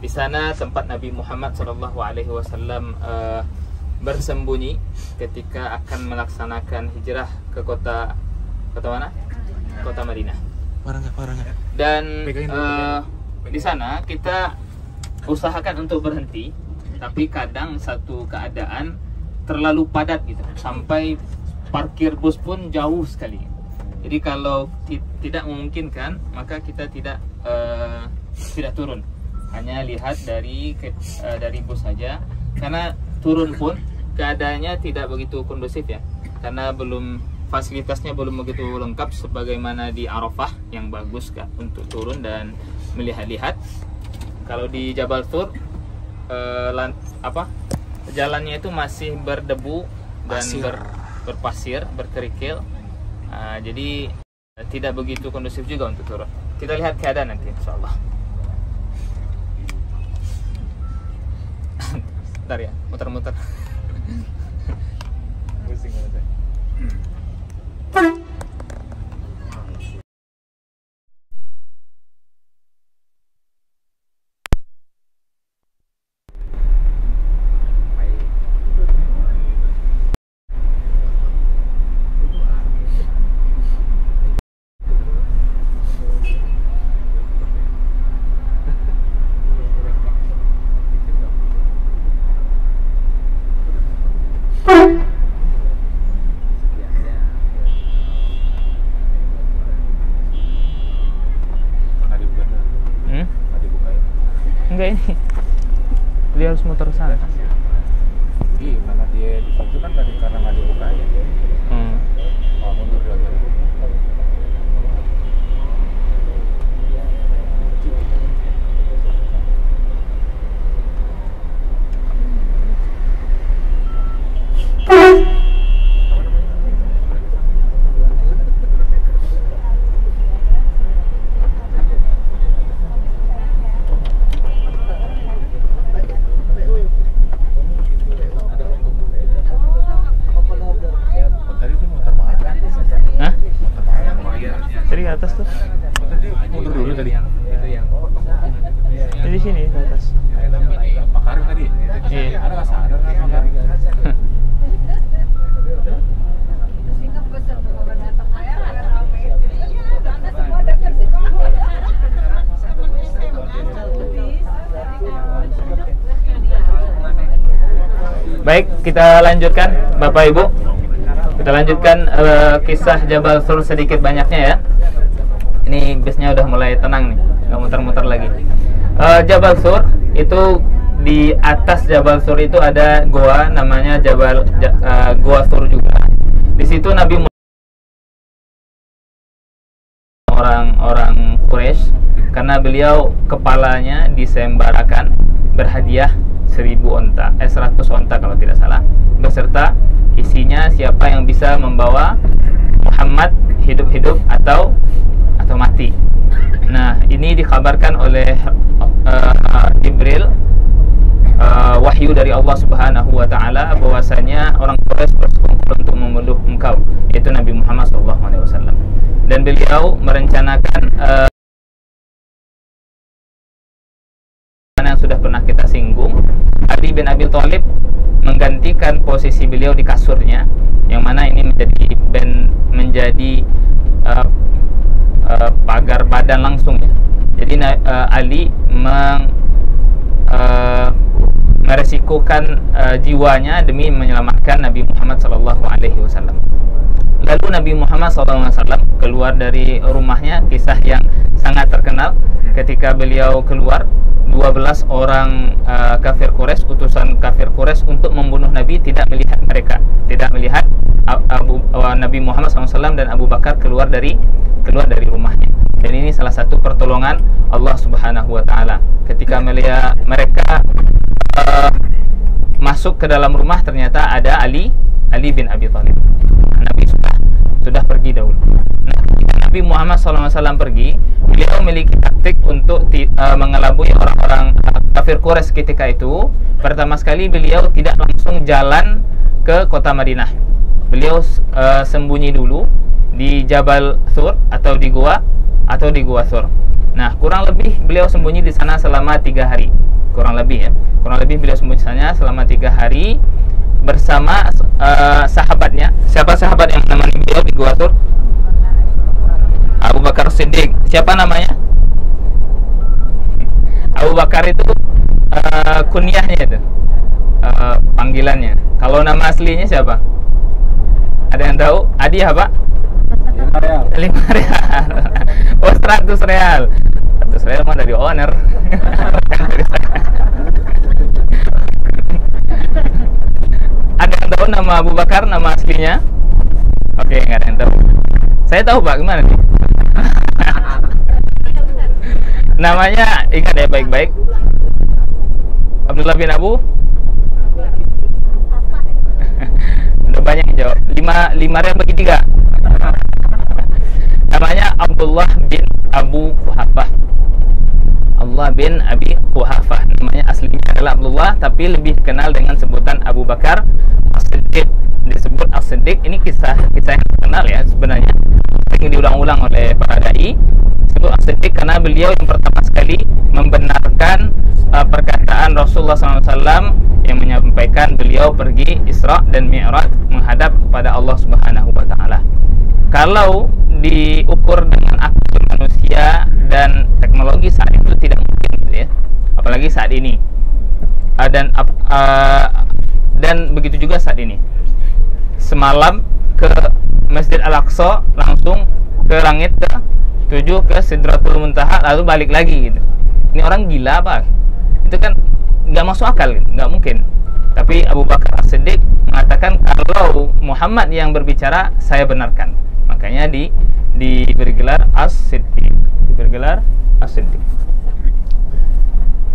Di sana tempat Nabi Muhammad SAW bersembunyi ketika akan melaksanakan hijrah ke kota mana? Kota Madinah. Dan di sana kita usahakan untuk berhenti, tapi kadang satu keadaan terlalu padat gitu, sampai parkir bus pun jauh sekali. Jadi kalau tidak memungkinkan, maka kita tidak turun, hanya lihat dari bus saja. Karena turun pun keadaannya tidak begitu kondusif ya, karena fasilitasnya belum begitu lengkap sebagaimana di Arafah yang bagus Kak, untuk turun dan melihat-lihat. Kalau di Jabal Thur jalannya itu masih berdebu dan berpasir, berkerikil. Jadi tidak begitu kondusif juga untuk turun. Kita lihat keadaan nanti insyaallah. Bentar ya, muter-muter. Pusing banget saya. Enggak, ini dia harus muter sana. Iya, mana dia di situ kan karena nggak dibukain. Oh, mundur lagi. Tadi atas tuh. Mundur dulu tadi. Di sini di atas. Makarim tadi. Iya. Ada nggak sadar kan? Baik, kita lanjutkan Bapak Ibu. Kita lanjutkan kisah Jabal Thur sedikit banyaknya ya. Ini bisnya udah mulai tenang nih, nggak muter-muter lagi. Jabal Thur itu, di atas Jabal Thur itu ada goa namanya Goa Thur juga. Di situ Nabi orang Quraisy, karena beliau kepalanya disembarakan berhadiah 100 onta kalau tidak salah, beserta isinya siapa yang bisa membawa Muhammad hidup-hidup atau mati. Nah, ini dikabarkan oleh Jibril, wahyu dari Allah Subhanahu wa taala, bahwasanya orang Quraisy bersekongkol untuk membunuh engkau, yaitu Nabi Muhammad SAW. Dan beliau merencanakan yang sudah pernah kita singgung, Ali bin Abi Thalib menggantikan posisi beliau di kasurnya, yang mana ini menjadi pagar badan langsung ya. Jadi Ali meresikukan jiwanya demi menyelamatkan Nabi Muhammad SAW. Lalu Nabi Muhammad SAW keluar dari rumahnya, kisah yang sangat terkenal ketika beliau keluar. 12 orang kafir Quraisy, utusan kafir Quraisy untuk membunuh Nabi, tidak melihat mereka, tidak melihat Nabi Muhammad SAW dan Abu Bakar keluar dari rumahnya. Dan ini salah satu pertolongan Allah Subhanahu wa taala. Ketika mereka masuk ke dalam rumah, ternyata ada Ali bin Abi Thalib. Nabi sudah pergi dahulu. Nah, Nabi Muhammad SAW pergi, beliau memiliki taktik untuk mengelabui orang-orang kafir Quraisy ketika itu. Pertama sekali beliau tidak langsung jalan ke kota Madinah. Beliau sembunyi dulu di Jabal Thur atau di Goa Thur. Nah, kurang lebih beliau sembunyi di sana selama 3 hari. kurang lebih beliau sembunyi sana selama 3 hari bersama sahabatnya. Siapa sahabat yang menemani beliau di Gua Tur? Abu Bakar Siddiq. Siapa namanya? Abu Bakar itu kunyahnya itu, panggilannya. Kalau nama aslinya siapa? Ada yang tahu? Hadiah Pak? 5 real. 5 real. Oh, 100 real. 100 real mah dari owner. Ada yang tahu nama Abu Bakar, nama aslinya? Oke, nggak ada yang tahu. Saya tahu Pak, gimana nih? Namanya, ingat ya baik-baik. Abdullah bin Abu. Udah banyak yang jawab. 5 real bagi 3. Namanya Abdullah bin Abu Quhafah. Abdullah bin Abi Quhafah. Namanya aslinya adalah Abdullah, tapi lebih kenal dengan sebutan Abu Bakar As-Siddiq. Disebut As-Siddiq, ini kisah yang terkenal ya sebenarnya, sering diulang-ulang oleh para dai. Disebut As-Siddiq karena beliau yang pertama sekali membenarkan perkataan Rasulullah SAW yang menyampaikan beliau pergi Isra dan Mi'raj menghadap pada Allah Subhanahu wa Ta'ala. Kalau diukur dengan akal manusia dan teknologi saat itu tidak mungkin gitu ya, apalagi saat ini. Dan begitu juga saat ini. Semalam ke Masjid Al-Aqsa, langsung ke langit ke-7 ke Sidratul Muntaha, lalu balik lagi gitu. Ini orang gila apa? Itu kan nggak masuk akal gitu, nggak mungkin. Tapi Abu Bakar As-Siddiq mengatakan kalau Muhammad yang berbicara, saya benarkan. Makanya diberi gelar As-Siddiq.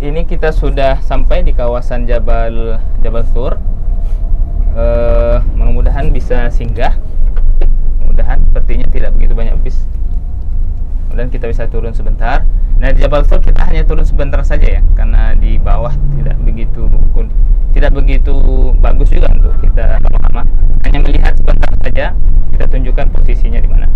Ini kita sudah sampai di kawasan Jabal Thur. Mudah-mudahan bisa singgah. Mudah-mudahan sepertinya tidak begitu banyak bis. Kemudian kita bisa turun sebentar. Nah, di Jabal Thur kita hanya turun sebentar saja ya, karena di bawah tidak begitu bagus juga untuk kita lama-lama. Hanya melihat sebentar saja, kita tunjukkan posisinya di mana.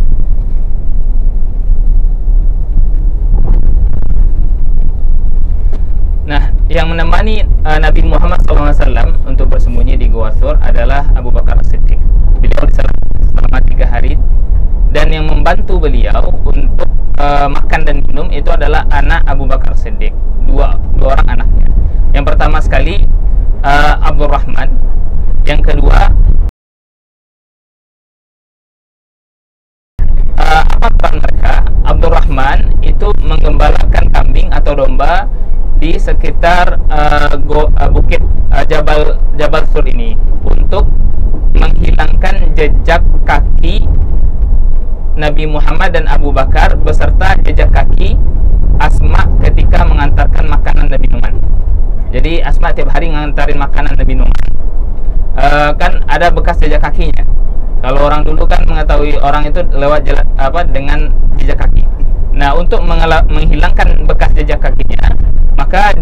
Nah, yang menemani Nabi Muhammad SAW untuk bersembunyi di Gua Thur adalah Abu Bakar As-Siddiq. Beliau selama 3 hari, dan yang membantu beliau untuk makan dan minum itu adalah anak Abu Bakar As-Siddiq, dua orang anaknya. Yang pertama sekali Abdurrahman, yang kedua apa peran mereka? Abdurrahman itu menggembalakan kambing atau domba di sekitar bukit Jabal Thur ini untuk menghilangkan jejak kaki Nabi Muhammad dan Abu Bakar beserta jejak kaki Asma ketika mengantarkan makanan dan minuman. Jadi Asma tiap hari ngantarin makanan dan minuman. Kan ada bekas jejak kakinya. Kalau orang dulu kan mengetahui orang itu lewat dengan jejak kaki. Nah, untuk menghilangkan bekas jejak kakinya, maka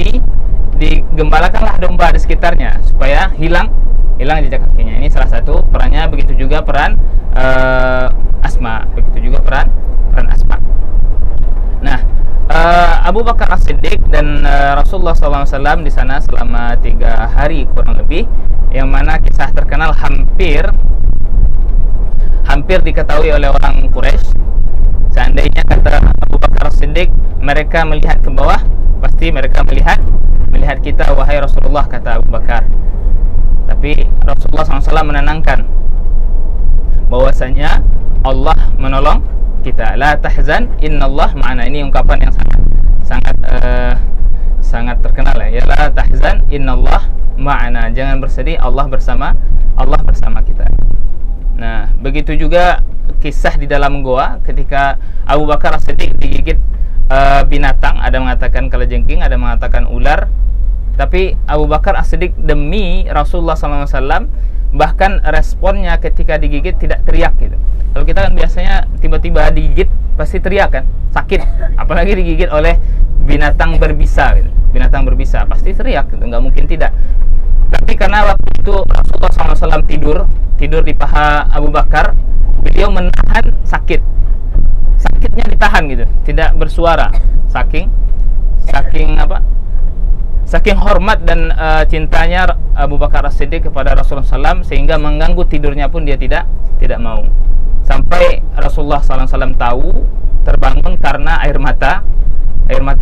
digembalakanlah domba di sekitarnya supaya hilang jejak kakinya. Ini salah satu perannya. Begitu juga peran Asma, Asma. Nah, Abu Bakar As-Siddiq dan Rasulullah SAW di sana selama 3 hari kurang lebih, yang mana kisah terkenal hampir diketahui oleh orang Quraisy. Seandainya kata Abu Bakar As-Siddiq mereka melihat ke bawah, pasti mereka melihat kita, wahai Rasulullah, kata Abu Bakar. Tapi Rasulullah SAW menenangkan bahwasanya Allah menolong kita. La tahzan, innallah ma'ana. Ini ungkapan yang sangat terkenal ya. La tahzan, innallah ma'ana. Jangan bersedih, Allah bersama kita. Nah, begitu juga kisah di dalam goa ketika Abu Bakar As-Siddiq digigit binatang. Ada mengatakan kalajengking, ada mengatakan ular. Tapi Abu Bakar As-Siddiq demi Rasulullah SAW, bahkan responnya ketika digigit tidak teriak gitu. Kalau kita kan biasanya tiba-tiba digigit pasti teriak kan, sakit. Apalagi digigit oleh binatang berbisa gitu. Binatang berbisa pasti teriak gitu, nggak mungkin tidak. Tapi karena waktu itu Rasulullah SAW tidur di paha Abu Bakar, beliau menahan sakitnya ditahan gitu, tidak bersuara, saking saking hormat dan cintanya Abu Bakar As-Siddiq kepada Rasulullah SAW, sehingga mengganggu tidurnya pun dia tidak mau. Sampai Rasulullah SAW tahu, terbangun karena air mata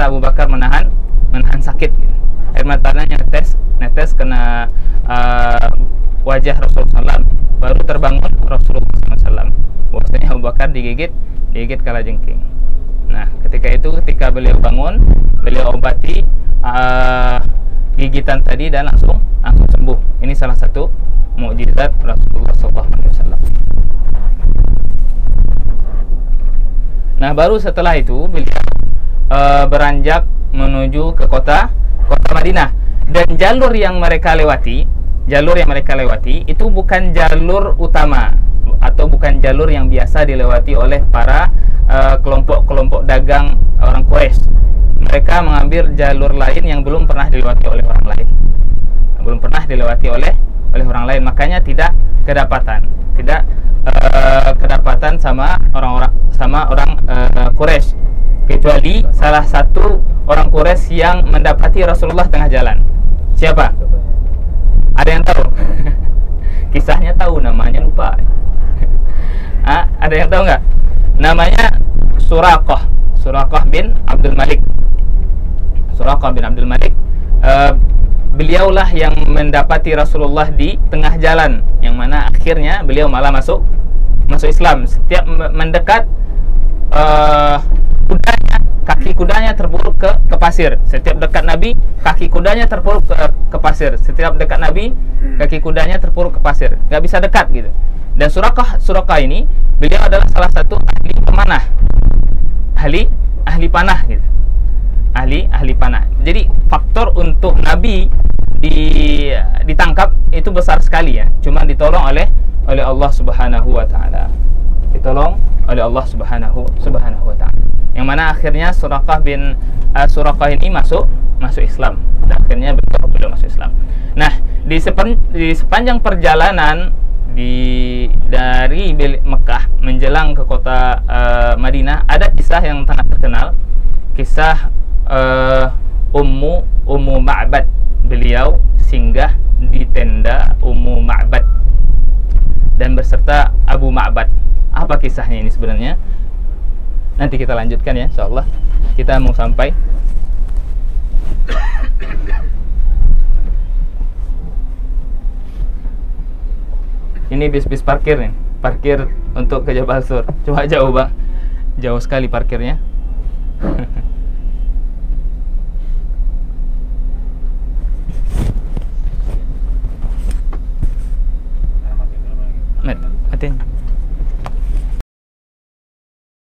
Abu Bakar menahan sakit. Air matanya netes kena wajah Rasulullah SAW. Baru terbangun Rasulullah SAW. Bahwasanya Abu Bakar digigit kalajengking. Nah, ketika beliau bangun, beliau obati gigitan tadi dan langsung sembuh. Ini salah satu mukjizat Rasulullah SAW. Nah, baru setelah itu beliau beranjak menuju ke kota Madinah, dan jalur yang mereka lewati itu bukan jalur utama atau bukan jalur yang biasa dilewati oleh para kelompok dagang orang Quraisy. Mereka mengambil jalur lain yang belum pernah dilewati oleh orang lain. Makanya tidak kedapatan sama orang Quraisy, kecuali salah satu orang Quraisy yang mendapati Rasulullah tengah jalan. Siapa? Ada yang tahu? Kisahnya tahu, namanya lupa. Ada yang tahu nggak? Namanya Suraqah bin Abdul Malik. Beliaulah yang mendapati Rasulullah di tengah jalan, yang mana akhirnya beliau malah masuk Islam. Setiap mendekat, kaki kudanya terpuruk ke pasir. Setiap dekat Nabi, kaki kudanya terpuruk ke pasir. Setiap dekat Nabi, kaki kudanya terpuruk ke pasir. Nggak bisa dekat gitu. Dan Suraqah ini, beliau adalah salah satu ahli pemanah, ahli panah gitu. Ahli panah. Jadi faktor untuk Nabi ditangkap itu besar sekali ya. Cuma ditolong oleh Allah Subhanahu wa taala. Oleh Allah Subhanahu wa taala. Yang mana akhirnya Suraqah ini masuk Islam. Dan akhirnya beliau masuk Islam. Nah, di sepanjang perjalanan dari Mekah menjelang ke kota Madinah, ada kisah yang sangat terkenal. Kisah Ummu Ma'bad. Beliau singgah di tenda Ummu Ma'bad dan berserta Abu Ma'bad. Apa kisahnya ini sebenarnya? Nanti kita lanjutkan ya, insyaallah. Kita mau sampai ini bis parkir nih. Parkir untuk ke Jabal Sur. Cuma jauh, Bang. Jauh sekali parkirnya. Matiin.